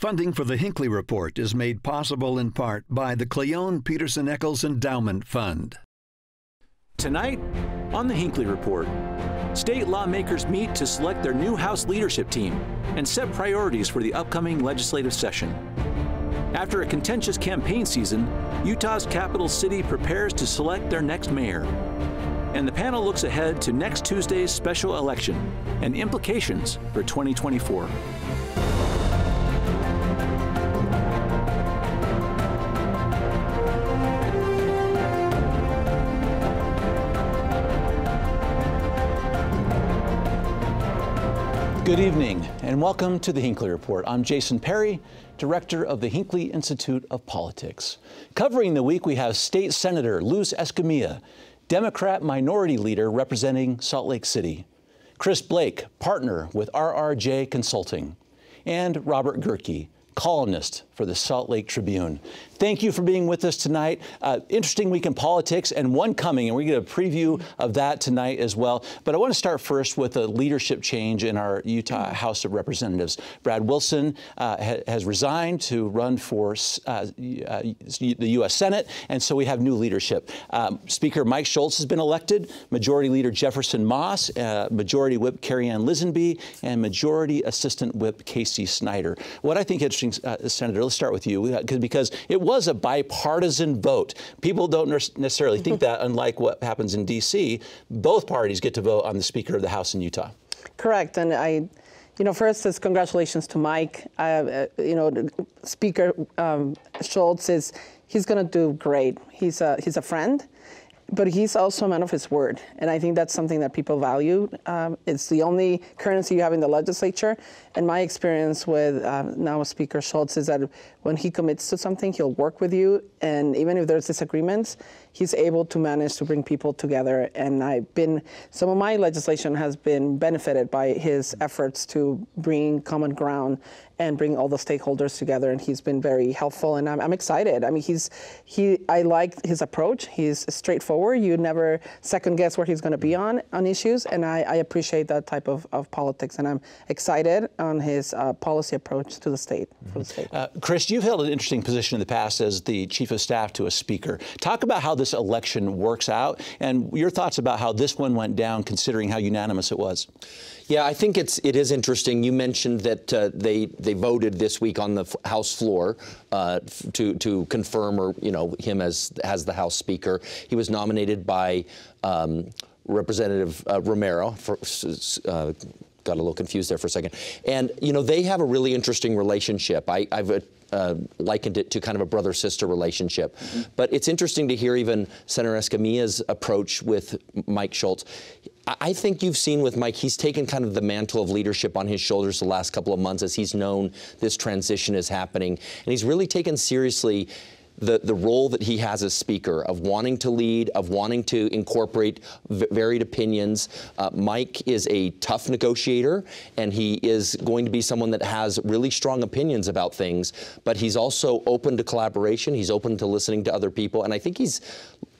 Funding for the Hinckley Report is made possible in part by the Cleone Peterson Eccles Endowment Fund. Tonight on the Hinckley Report, state lawmakers meet to select their new House leadership team and set priorities for the upcoming legislative session. After a contentious campaign season, Utah's capital city prepares to select their next mayor. And the panel looks ahead to next Tuesday's special election and implications for 2024. Good evening and welcome to the Hinckley Report. I'm Jason Perry, director of the Hinckley Institute of Politics. Covering the week, we have State Senator Luz Escamilla, Democrat Minority Leader representing Salt Lake City, Chris Blake, partner with RRJ Consulting, and Robert Gehrke, columnist for the Salt Lake Tribune. Thank you for being with us tonight. Interesting week in politics and one coming, and we get a preview of that tonight as well. But I want to start first with a leadership change in our Utah House of Representatives. Brad Wilson has resigned to run for the U.S. Senate, and so we have new leadership. Speaker Mike Schultz has been elected, Majority Leader Jefferson Moss, Majority Whip Carrie Ann Lisenby, and Majority Assistant Whip Casey Snyder. What I think interesting, Senator, let's start with you, because it was a bipartisan vote. People don't necessarily think that, unlike what happens in D.C. Both parties get to vote on the Speaker of the House in Utah. Correct, and first is congratulations to Mike. Speaker Schultz he's going to do great. He's a friend, but he's also a man of his word, and I think that's something that people value. It's the only currency you have in the legislature, and my experience with now Speaker Schultz is that when he commits to something, he'll work with you, and even if there's disagreements, he's able to manage to bring people together. And some of my legislation has been benefited by his efforts to bring common ground and bring all the stakeholders together, and he's been very helpful, and I'm excited. I mean, I like his approach. He's straightforward. You never second guess where he's going to be on issues, and I appreciate that type of politics, and I'm excited on his policy approach to the state, for the state. Chris, you've held an interesting position in the past as the chief of staff to a speaker. Talk about how this election works out and your thoughts about how this one went down, considering how unanimous it was. Yeah, I think it is interesting. You mentioned that they voted this week on the House floor to confirm him as the House Speaker. He was nominated by Representative Romero. Got a little confused there for a second. And they have a really interesting relationship. I've likened it to kind of a brother-sister relationship. Mm-hmm. But it's interesting to hear even Senator Escamilla's approach with Mike Schultz. I think you've seen with Mike, he's taken kind of the mantle of leadership on his shoulders the last couple of months as he's known this transition is happening. And he's really taken seriously the role that he has as Speaker, of wanting to lead, of wanting to incorporate varied opinions. Mike is a tough negotiator, and he is going to be someone that has really strong opinions about things, but he's also open to collaboration. He's open to listening to other people, and I think he's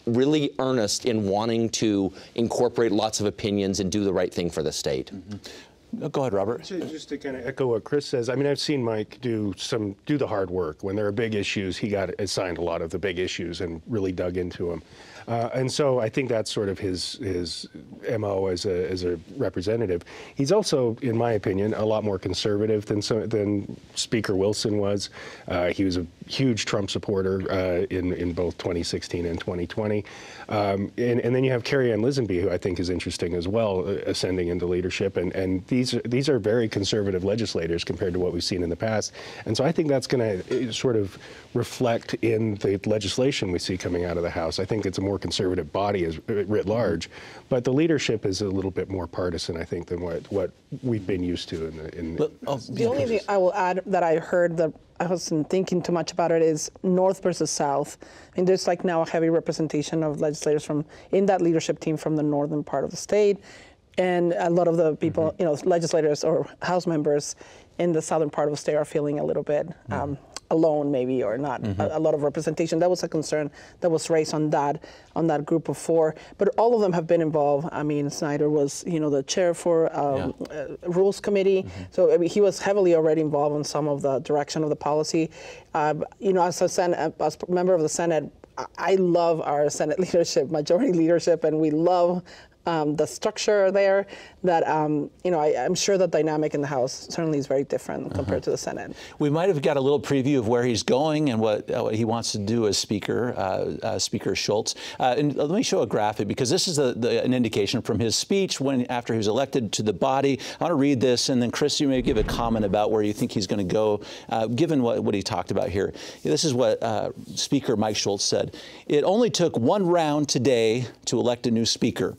really earnest in wanting to incorporate lots of opinions and do the right thing for the state. Mm-hmm. Go ahead, Robert. Just to kind of echo what Chris says, I mean, I've seen Mike do the hard work. When there are big issues, he got assigned a lot of the big issues and really dug into them. And so I think that's sort of his MO as a representative. He's also, in my opinion, a lot more conservative than Speaker Wilson was. He was a huge Trump supporter in both 2016 and 2020. And then you have Carrie Ann Lisenby, who I think is interesting as well, ascending into leadership. And these are very conservative legislators compared to what we've seen in the past. And so I think that's going to sort of reflect in the legislation we see coming out of the House. I think it's a more conservative body writ large, but the leadership is a little bit more partisan, I think, than what we've been used to the only thing I will add that I heard that I wasn't thinking too much about it is North versus South. I mean, there's now a heavy representation of legislators in that leadership team from the northern part of the state. And a lot of the people, legislators or House members in the southern part of the state are feeling a little bit alone, maybe, or not a lot of representation. That was a concern that was raised on that group of 4. But all of them have been involved. I mean, Snyder was, the chair for Rules Committee, so I mean, he was heavily already involved in some of the direction of the policy. As a member of the Senate, I love our Senate leadership, majority leadership, and we love the structure there. That I'm sure the dynamic in the House certainly is very different compared to the Senate. We might have got a little preview of where he's going and what he wants to do as Speaker, Speaker Schultz. And let me show a graphic, because this is an indication from his speech after he was elected to the body. I want to read this, and then Chris, you may give a comment about where you think he's going to go, given what he talked about here. This is what Speaker Mike Schultz said. "It only took one round today to elect a new Speaker.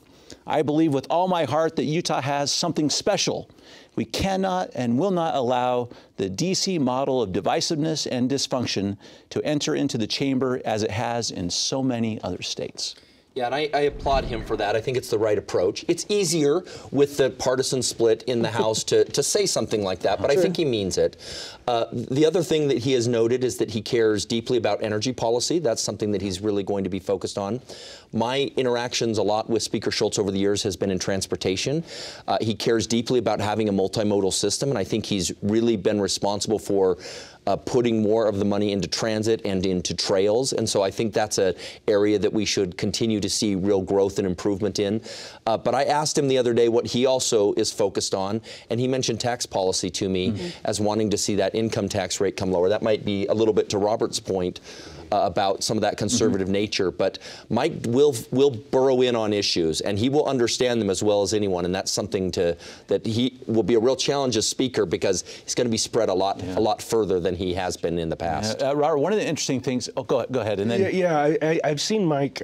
I believe with all my heart that Utah has something special. We cannot and will not allow the D.C. model of divisiveness and dysfunction to enter into the chamber as it has in so many other states." Yeah, and I applaud him for that. I think it's the right approach. It's easier with the partisan split in the House to say something like that, but I think he means it. The other thing that he has noted is that he cares deeply about energy policy. That's something that he's really going to be focused on. My interactions a lot with Speaker Schultz over the years has been in transportation. He cares deeply about having a multimodal system, and I think he's really been responsible for putting more of the money into transit and into trails. And so I think that's an area that we should continue to see real growth and improvement in. But I asked him the other day what he also is focused on, and he mentioned tax policy to me as wanting to see that income tax rate come lower. That might be a little bit to Robert's point about some of that conservative nature, but Mike will burrow in on issues, and he will understand them as well as anyone, and that's something that he will be a real challenge as Speaker, because he's going to be spread a lot further than he has been in the past. Robert, one of the interesting things. Oh, go ahead, and then. I've seen Mike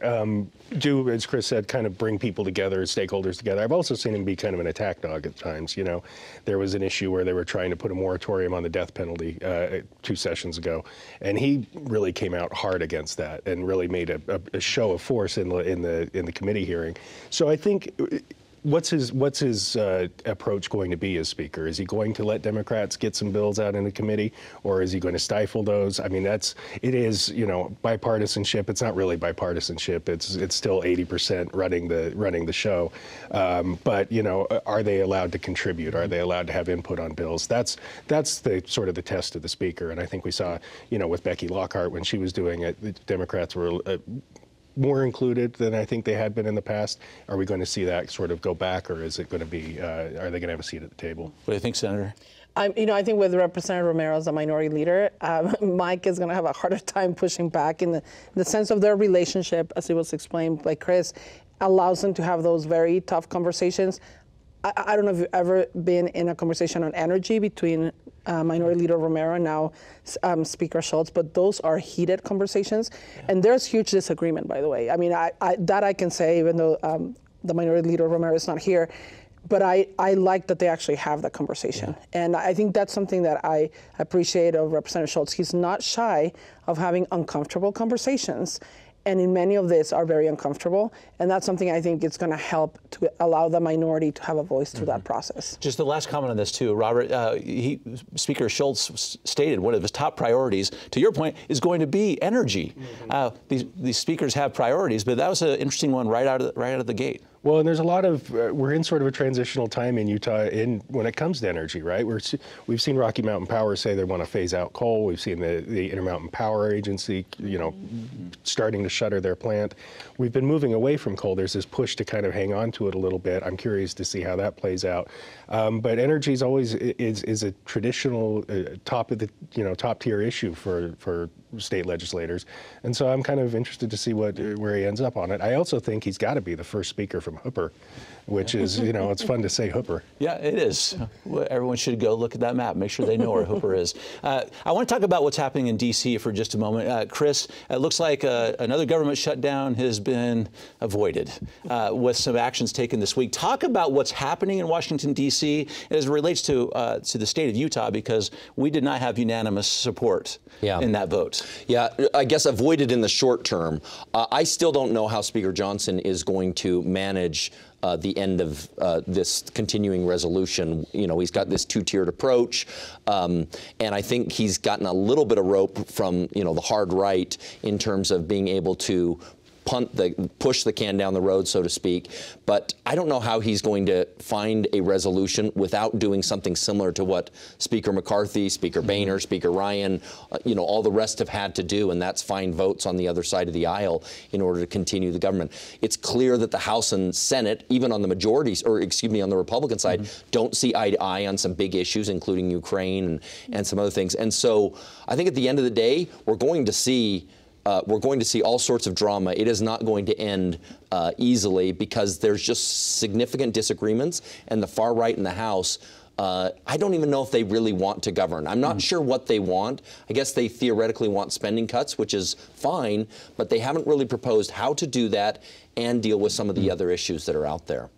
do, as Chris said, kind of bring people together, stakeholders together. I've also seen him be kind of an attack dog at times. There was an issue where they were trying to put a moratorium on the death penalty 2 sessions ago, and he really came out hard against that and really made a show of force in the committee hearing. So I think. What's his approach going to be as Speaker? Is he going to let Democrats get some bills out in the committee, or is he going to stifle those? I mean, it is bipartisanship. It's not really bipartisanship. It's still 80% running the show. But are they allowed to contribute? Are they allowed to have input on bills? That's the sort of the test of the Speaker. And I think we saw with Becky Lockhart when she was doing it, the Democrats were more included than I think they had been in the past. Are we going to see that sort of go back, or is it going to be? Are they going to have a seat at the table? What do you think, Senator? I think with Representative Romero as a minority leader, Mike is going to have a harder time pushing back in the sense of their relationship, as it was explained by Chris, allows them to have those very tough conversations. I don't know if you've ever been in a conversation on energy between Minority Leader Romero and now Speaker Schultz, but those are heated conversations, and there's huge disagreement, by the way. I mean, I can say, even though the Minority Leader Romero is not here, but I like that they actually have that conversation. And I think that's something that I appreciate of Representative Schultz. He's not shy of having uncomfortable conversations, and in many of these are very uncomfortable. And that's something I think it's going to help to allow the minority to have a voice through that process. Just the last comment on this, too. Robert, Speaker Schultz stated one of his top priorities, to your point, is going to be energy. These speakers have priorities, but that was an interesting one right out of the gate. Well, and there's a lot of, we're in sort of a transitional time in Utah when it comes to energy, right? We've seen Rocky Mountain Power say they want to phase out coal. We've seen the Intermountain Power Agency, starting to shutter their plant. We've been moving away from coal. There's this push to kind of hang on to it a little bit. I'm curious to see how that plays out. But energy is always is a traditional top tier issue for state legislators, and so I'm kind of interested to see where he ends up on it. I also think he's got to be the first speaker from Hooper, which is, it's fun to say Hooper. Yeah, it is. Everyone should go look at that map, make sure they know where Hooper is. I want to talk about what's happening in D.C. for just a moment. Chris, it looks like another government shutdown has been avoided with some actions taken this week. Talk about what's happening in Washington, D.C. as it relates to the state of Utah, because we did not have unanimous support in that vote. Yeah, I guess avoided in the short term. I still don't know how Speaker Johnson is going to manage the end of this continuing resolution. You know, he's got this two-tiered approach, and I think he's gotten a little bit of rope from, you know, the hard right in terms of being able to push the can down the road, so to speak. But I don't know how he's going to find a resolution without doing something similar to what Speaker McCarthy, Speaker Boehner, Speaker Ryan, you know, all the rest have had to do, and that's find votes on the other side of the aisle in order to continue the government. It's clear that the House and Senate, even on the majorities, or excuse me, on the Republican side, don't see eye to eye on some big issues, including Ukraine and some other things. And so I think at the end of the day, we're going to see all sorts of drama. It is not going to end easily because there's just significant disagreements, and the far right in the House, I don't even know if they really want to govern. I'm not sure what they want. I guess they theoretically want spending cuts, which is fine, but they haven't really proposed how to do that and deal with some of the other issues that are out there.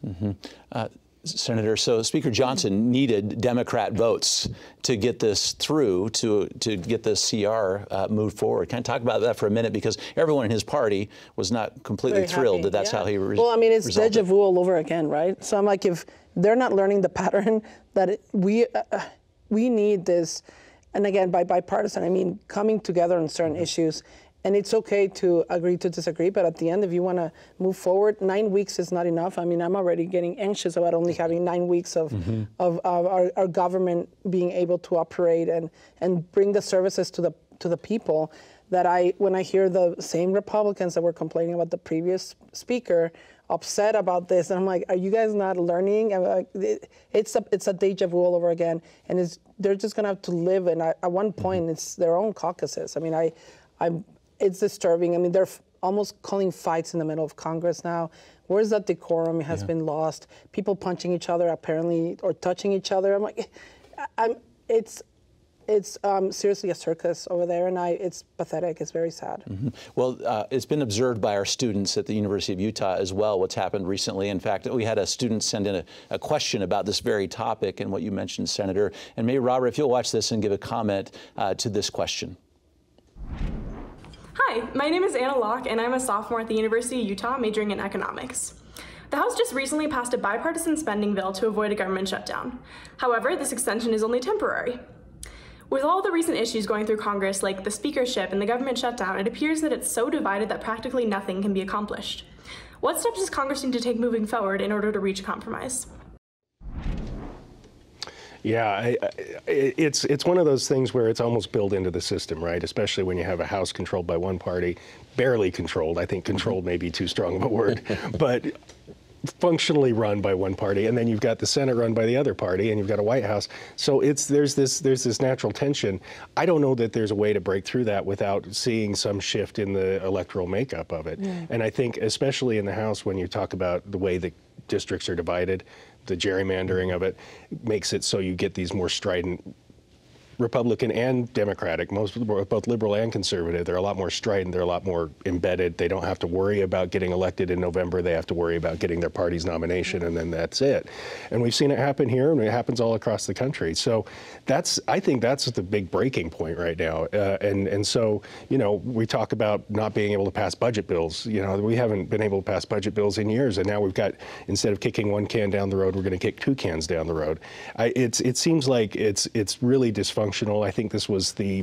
Senator, so Speaker Johnson needed Democrat votes to get this through, to get the CR moved forward. Can I talk about that for a minute? Because everyone in his party was not completely thrilled that that's how he resolved it. Well, I mean, it's deja vu all over again, right? So I'm like, if they're not learning the pattern that we need this, and again, by bipartisan, I mean coming together on certain issues. And it's okay to agree to disagree, but at the end, if you want to move forward, 9 weeks is not enough. I mean, I'm already getting anxious about only having 9 weeks of our government being able to operate and bring the services to the people. That when I hear the same Republicans that were complaining about the previous speaker upset about this, and I'm like, are you guys not learning? I'm like, it's a deja vu all over again, and they're just gonna have to live. And at one point, it's their own caucuses. I mean, it's disturbing. I mean, they're almost calling fights in the middle of Congress now. Where's that decorum? It has been lost. People punching each other, apparently, or touching each other. I'm like, it's seriously a circus over there, and it's pathetic. It's very sad. Well, it's been observed by our students at the University of Utah as well, what's happened recently. In fact, we had a student send in a question about this very topic and what you mentioned, Senator. And maybe, Robert, if you'll watch this and give a comment to this question. Hi, my name is Anna Locke, and I'm a sophomore at the University of Utah majoring in economics. The House just recently passed a bipartisan spending bill to avoid a government shutdown. However, this extension is only temporary. With all the recent issues going through Congress, like the speakership and the government shutdown, it appears that it's so divided that practically nothing can be accomplished. What steps does Congress need to take moving forward in order to reach a compromise? Yeah, it's one of those things where it's almost built into the system, right? Especially when you have a House controlled by one party, barely controlled. I think controlled may be too strong of a word, but functionally run by one party, and then you've got the Senate run by the other party, and you've got a White House. So there's this natural tension. I don't know that there's a way to break through that without seeing some shift in the electoral makeup of it. And I think especially in the House, when you talk about the way the districts are divided, the gerrymandering of it makes it so you get these more strident Republican and Democratic, both liberal and conservative. They're a lot more strident. They're a lot more embedded. They don't have to worry about getting elected in November. They have to worry about getting their party's nomination, and then that's it. And we've seen it happen here, and it happens all across the country. So I think that's the big breaking point right now. And so, you know, we talk about not being able to pass budget bills. You know, we haven't been able to pass budget bills in years, and now we've got, instead of kicking one can down the road, we're going to kick 2 cans down the road. It seems like it's really dysfunctional. I think this was the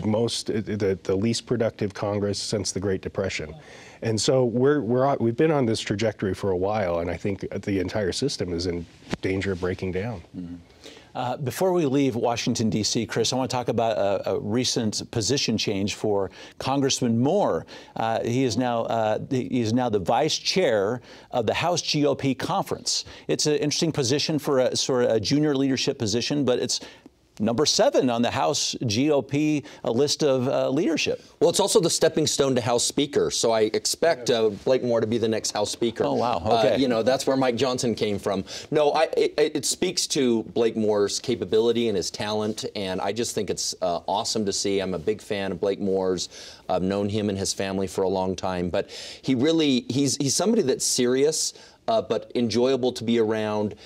least productive Congress since the Great Depression. And so we've been on this trajectory for a while, and I think the entire system is in danger of breaking down. Before we leave Washington, D.C., Chris, I want to talk about a recent position change for Congressman Moore. He is now the vice chair of the House GOP conference. It's an interesting position for a sort of a junior leadership position, but it's number 7 on the House GOP list of leadership. Well, it's also the stepping stone to House Speaker, so I expect Blake Moore to be the next House Speaker. Oh, wow. Okay. You know, that's where Mike Johnson came from. No, it speaks to Blake Moore's capability and his talent, and I just think it's awesome to see. I'm a big fan of Blake Moore's. I've known him and his family for a long time, but he's somebody that's serious, but enjoyable to be around.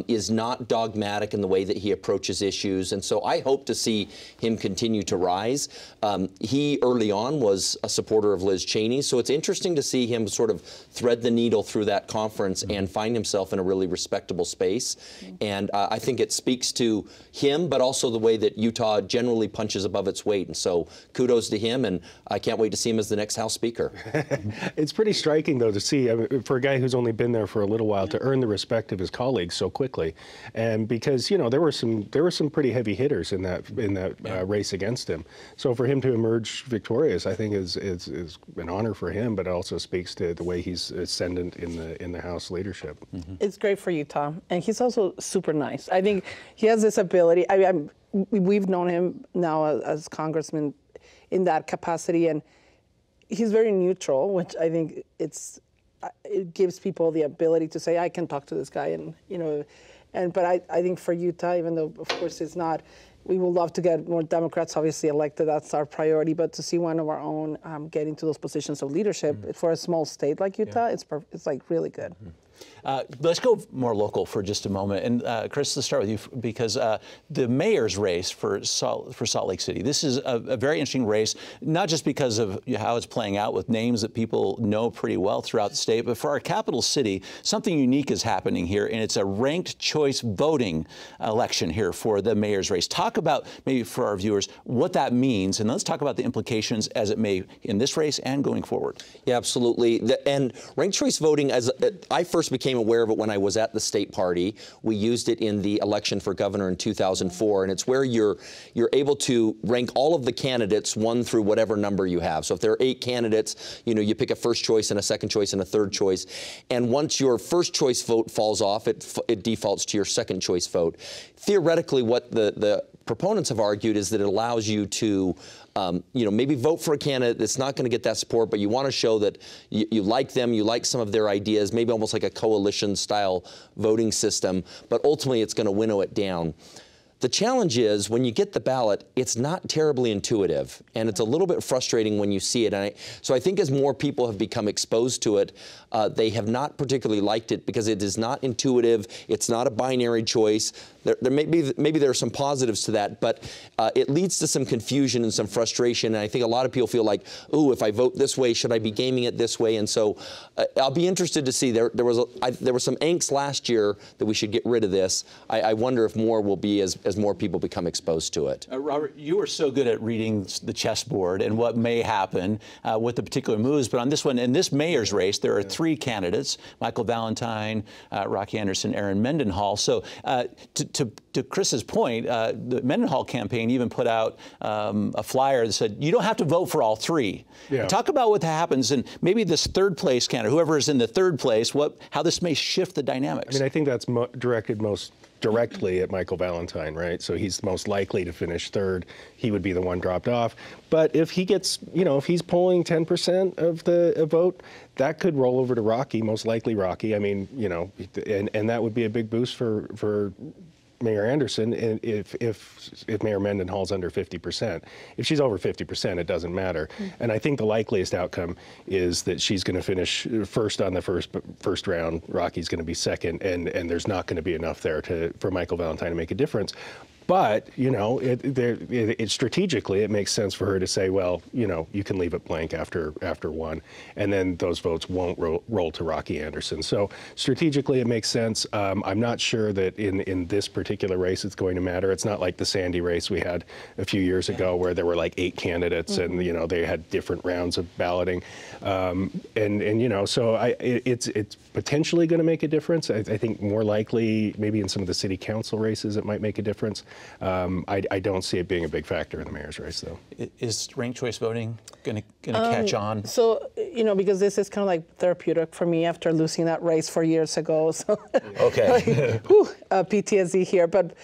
is not dogmatic in the way that he approaches issues. And so I hope to see him continue to rise. He early on was a supporter of Liz Cheney, so it's interesting to see him sort of thread the needle through that conference and find himself in a really respectable space. And I think it speaks to him, but also the way that Utah generally punches above its weight. And so kudos to him, and I can't wait to see him as the next House Speaker. It's pretty striking, though, to see, I mean, for a guy who's only been there for a little while, to earn the respect of his colleagues so quickly. And because, you know, there were some pretty heavy hitters in that race against him. So for him to emerge victorious, I think is an honor for him, but it also speaks to the way he's ascendant in the House leadership. It's great for Utah, and he's also super nice. I think he has this ability. We've known him now as congressman in that capacity, and he's very neutral, which I think it gives people the ability to say, I can talk to this guy, and you know, but I think for Utah, even though of course it's not, we would love to get more Democrats obviously elected. That's our priority. But to see one of our own get into those positions of leadership for a small state like Utah, it's like really good. Let's go more local for just a moment. And Chris, let's start with you, because the mayor's race for Salt Lake City, this is a very interesting race, not just because of how it's playing out with names that people know pretty well throughout the state, but for our capital city, something unique is happening here, and it's a ranked choice voting election here for the mayor's race. Talk about, maybe for our viewers, what that means, and let's talk about the implications as it may in this race and going forward. Yeah, absolutely. And ranked choice voting, as I first became aware of it when I was at the state party. We used it in the election for governor in 2004, and it's where you're able to rank all of the candidates 1 through whatever number you have. So if there are 8 candidates, you know, you pick a first choice and a second choice and a third choice, and once your first choice vote falls off, it defaults to your second choice vote. Theoretically, what the proponents have argued is that it allows you to you know, maybe vote for a candidate that's not going to get that support, but you want to show that you like them, you like some of their ideas, maybe almost like a coalition-style voting system, but ultimately it's going to winnow it down. The challenge is, when you get the ballot, it's not terribly intuitive, and it's a little bit frustrating when you see it. And so I think as more people have become exposed to it, they have not particularly liked it because it is not intuitive. It's not a binary choice. Maybe there are some positives to that, but it leads to some confusion and some frustration. And I think a lot of people feel like, ooh, if I vote this way, should I be gaming it this way? And so I'll be interested to see. There was some angst last year that we should get rid of this. I wonder if more will be as more people become exposed to it. Robert, you are so good at reading the chessboard and what may happen with the particular moves. But on this one, in this mayor's race, there are 3 candidates: Michael Valentine, Rocky Anderson, Aaron Mendenhall. So to Chris's point, the Mendenhall campaign even put out a flyer that said, you don't have to vote for all 3. Yeah. Talk about what happens, and maybe this third place candidate, whoever is in the third place, how this may shift the dynamics. I mean, I think that's directed most directly at Michael Valentine, right? So he's most likely to finish third. He would be the one dropped off. But if he gets, you know, if he's polling 10% of the vote, that could roll over to Rocky, most likely Rocky. I mean, you know, and that would be a big boost for Mayor Anderson if Mayor Mendenhall's under 50%. If she's over 50%, it doesn't matter. And I think the likeliest outcome is that she's going to finish first on the first round. Rocky's going to be second, and there's not going to be enough there for Michael Valentine to make a difference. But, you know, strategically, it makes sense for her to say, well, you know, you can leave it blank after 1, and then those votes won't roll to Rocky Anderson. So strategically, it makes sense. I'm not sure that in this particular race it's going to matter. It's not like the Sandy race we had a few years ago where there were like 8 candidates and, you know, they had different rounds of balloting. And you know, so it's potentially going to make a difference. I think more likely maybe in some of the city council races it might make a difference. I don't see it being a big factor in the mayor's race, though. Is ranked choice voting going to catch on? So, you know, because this is kind of like therapeutic for me after losing that race 4 years ago. So, okay. PTSD here. But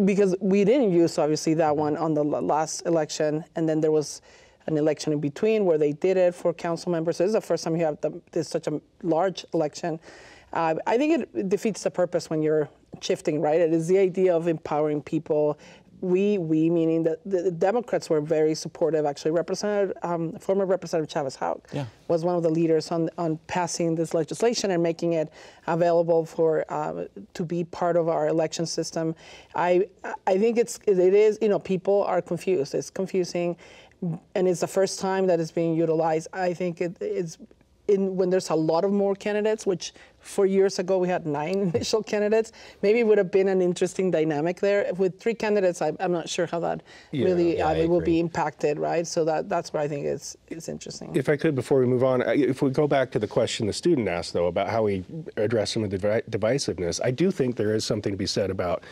because we didn't use, obviously, that one on the last election, and then there was an election in between where they did it for council members. So this is the first time you have this such a large election. I think it defeats the purpose when you're shifting, right? It is the idea of empowering people, we meaning the Democrats were very supportive. Actually, former Representative Chavez Houck was one of the leaders on passing this legislation and making it available for to be part of our election system. I think it is, you know, people are confused. It's confusing, and it's the first time that it's being utilized. I think it's when there's a lot of more candidates, which 4 years ago we had 9 initial candidates, maybe it would have been an interesting dynamic there. With 3 candidates, I'm not sure how that really will be impacted, right? So that's where I think it's interesting. If I could, before we move on, if we go back to the question the student asked, though, about how we address some of the divisiveness, I do think there is something to be said about,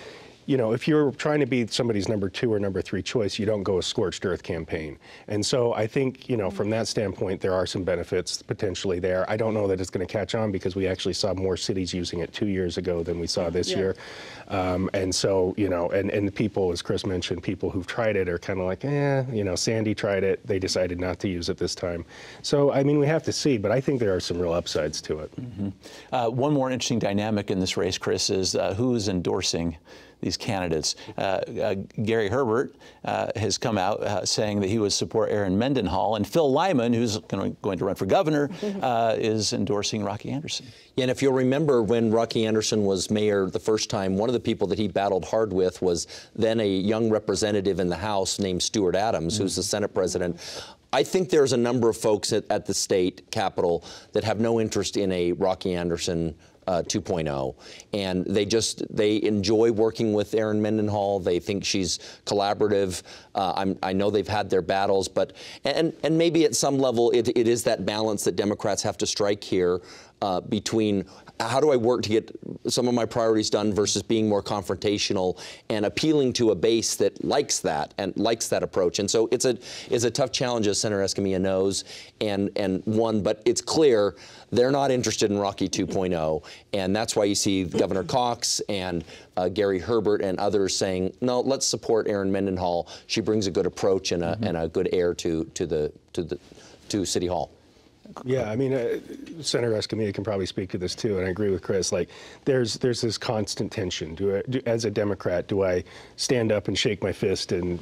you know, if you're trying to be somebody's number 2 or number 3 choice, you don't go a scorched earth campaign. And so I think, you know, from that standpoint, there are some benefits potentially there. I don't know that it's going to catch on because we actually saw more cities using it 2 years ago than we saw this year. And so, you know, and people, as Chris mentioned, people who've tried it are kind of like, you know, Sandy tried it. They decided not to use it this time. So, I mean, we have to see, but I think there are some real upsides to it. One more interesting dynamic in this race, Chris, is who's endorsing these candidates. Gary Herbert has come out saying that he would support Erin Mendenhall, and Phil Lyman, who's going to run for governor, is endorsing Rocky Anderson. Yeah, and if you'll remember when Rocky Anderson was mayor the first time, one of the people that he battled hard with was then a young representative in the House named Stuart Adams, who's the Senate president. I think there's a number of folks at the state capitol that have no interest in a Rocky Anderson 2.0, and they enjoy working with Erin Mendenhall. They think she's collaborative. I know they've had their battles, but and maybe at some level it is that balance that Democrats have to strike here between how do I work to get some of my priorities done versus being more confrontational and appealing to a base that likes that and likes that approach. And so it's a tough challenge, as Senator Escamilla knows, and one, but it's clear they're not interested in Rocky 2.0, and that's why you see Governor Cox and Gary Herbert and others saying, no, let's support Erin Mendenhall. She brings a good approach and a good air to City Hall. Yeah, I mean, Senator Escamilla can probably speak to this too, and I agree with Chris. Like, there's this constant tension. As a Democrat, do I stand up and shake my fist and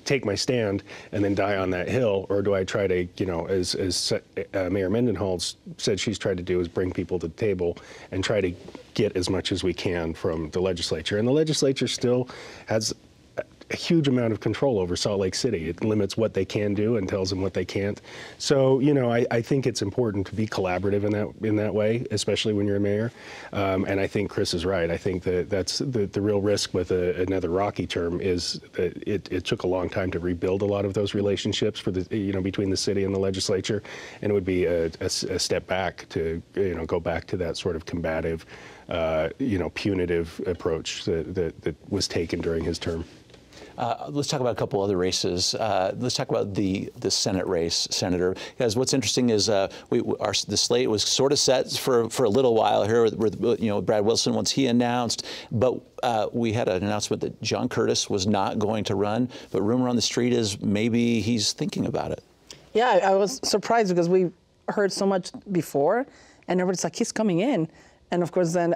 take my stand and then die on that hill, or do I try to, you know, as Mayor Mendenhall said she's tried to do, is bring people to the table and try to get as much as we can from the legislature, and the legislature still has a huge amount of control over Salt Lake City. It limits what they can do and tells them what they can't. So, you know, I think it's important to be collaborative in that way, especially when you're a mayor. And I think Chris is right. I think that's the real risk with another Rocky term is that it took a long time to rebuild a lot of those relationships for between the city and the legislature, and it would be a step back to go back to that sort of combative, punitive approach that was taken during his term. Let's talk about a couple other races. Let's talk about the Senate race, Senator. Because what's interesting is the slate was sort of set for a little while here with Brad Wilson once he announced, but we had an announcement that John Curtis was not going to run. But rumor on the street is maybe he's thinking about it. Yeah, I was surprised because we heard so much before, and everybody's like, he's coming in, and of course then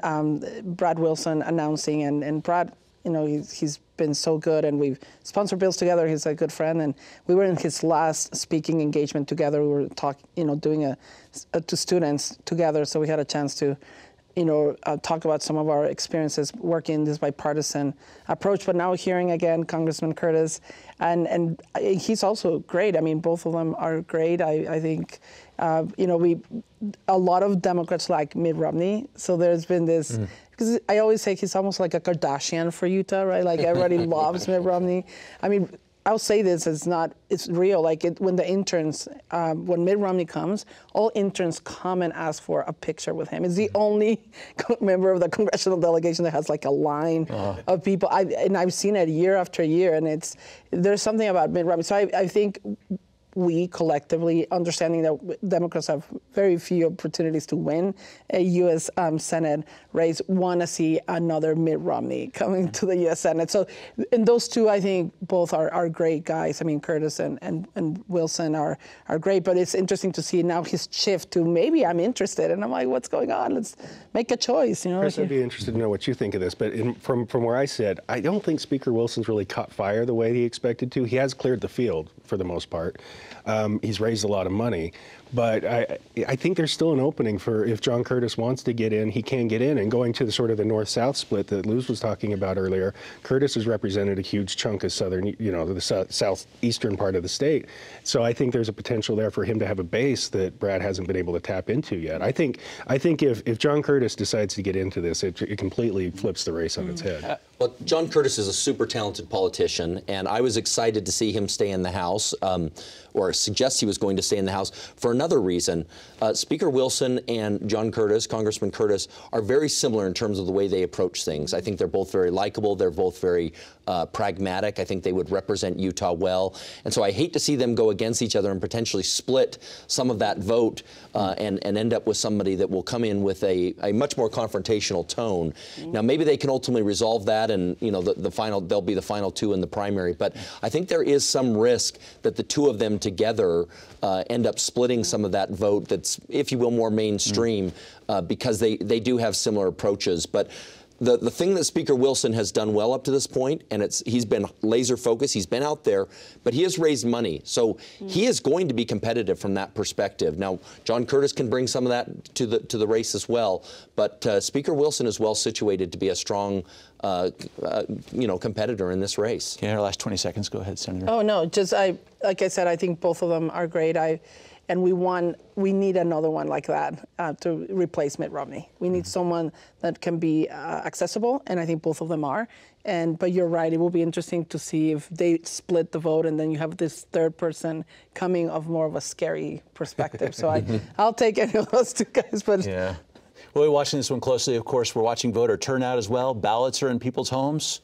Brad Wilson announcing, and Brad, he's been so good, and we've sponsored bills together. He's a good friend, and we were in his last speaking engagement together. We were doing to students together, so we had a chance to, talk about some of our experiences working this bipartisan approach. But now hearing again Congressman Curtis, and he's also great. I mean, both of them are great. I think, a lot of Democrats like Mitt Romney. So there's been this. Because I always say he's almost like a Kardashian for Utah, right? Like everybody loves Mitt Romney. I mean, I'll say this, it's real. Like when the interns, when Mitt Romney comes, all interns come and ask for a picture with him. He's the only member of the congressional delegation that has like a line of people. I've seen it year after year, and there's something about Mitt Romney. So I think we collectively, understanding that Democrats have very few opportunities to win a U.S. Senate race, want to see another Mitt Romney coming to the U.S. Senate. So, and those two, I think, both are great guys. I mean, Curtis and Wilson are great, but it's interesting to see now his shift to maybe I'm interested, and I'm like, what's going on? Let's make a choice. You know, Chris, I'd be interested to know what you think of this. But from where I sit, I don't think Speaker Wilson's really caught fire the way he expected to. He has cleared the field for the most part. He's raised a lot of money. But I think there's still an opening for if John Curtis wants to get in, he can get in. And going to the sort of the north-south split that Luz was talking about earlier, Curtis has represented a huge chunk of southern, the southeastern part of the state. So I think there's a potential there for him to have a base that Brad hasn't been able to tap into yet. I think if John Curtis decides to get into this, it completely flips the race on its head. Well, John Curtis is a super talented politician, and I was excited to see him stay in the House, or suggest he was going to stay in the House for another reason. Speaker Wilson and John Curtis, Congressman Curtis, are very similar in terms of the way they approach things. I think they're both very likable. They're both very pragmatic. I think they would represent Utah well. And so I hate to see them go against each other and potentially split some of that vote and end up with somebody that will come in with a much more confrontational tone. Now, maybe they can ultimately resolve that, and they'll be the final two in the primary. But I think there is some risk that the two of them together end up splitting some of that vote that's, if you will, more mainstream because they do have similar approaches. But the thing that Speaker Wilson has done well up to this point, and he's been laser focused, he's been out there, but he has raised money. So he is going to be competitive from that perspective. Now, John Curtis can bring some of that to the race as well, but Speaker Wilson is well situated to be a strong competitor in this race. Okay, our last 20 seconds. Go ahead, Senator. Oh, no, like I said, I think both of them are great. And we need another one like that to replace Mitt Romney. We need someone that can be accessible, and I think both of them are. But you're right, it will be interesting to see if they split the vote, and then you have this third person coming of more of a scary perspective. So I'll take any of those two guys. But yeah, we'll be watching this one closely. Of course, we're watching voter turnout as well. Ballots are in people's homes.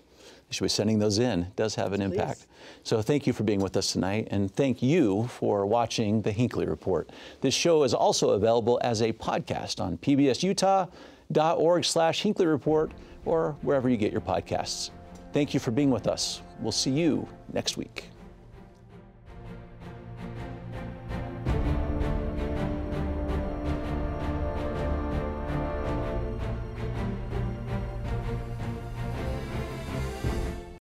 You should be sending those in. It does have an impact. So thank you for being with us tonight, and thank you for watching the Hinckley Report. This show is also available as a podcast on pbsutah.org/Hinckley Report or wherever you get your podcasts. Thank you for being with us. We'll see you next week.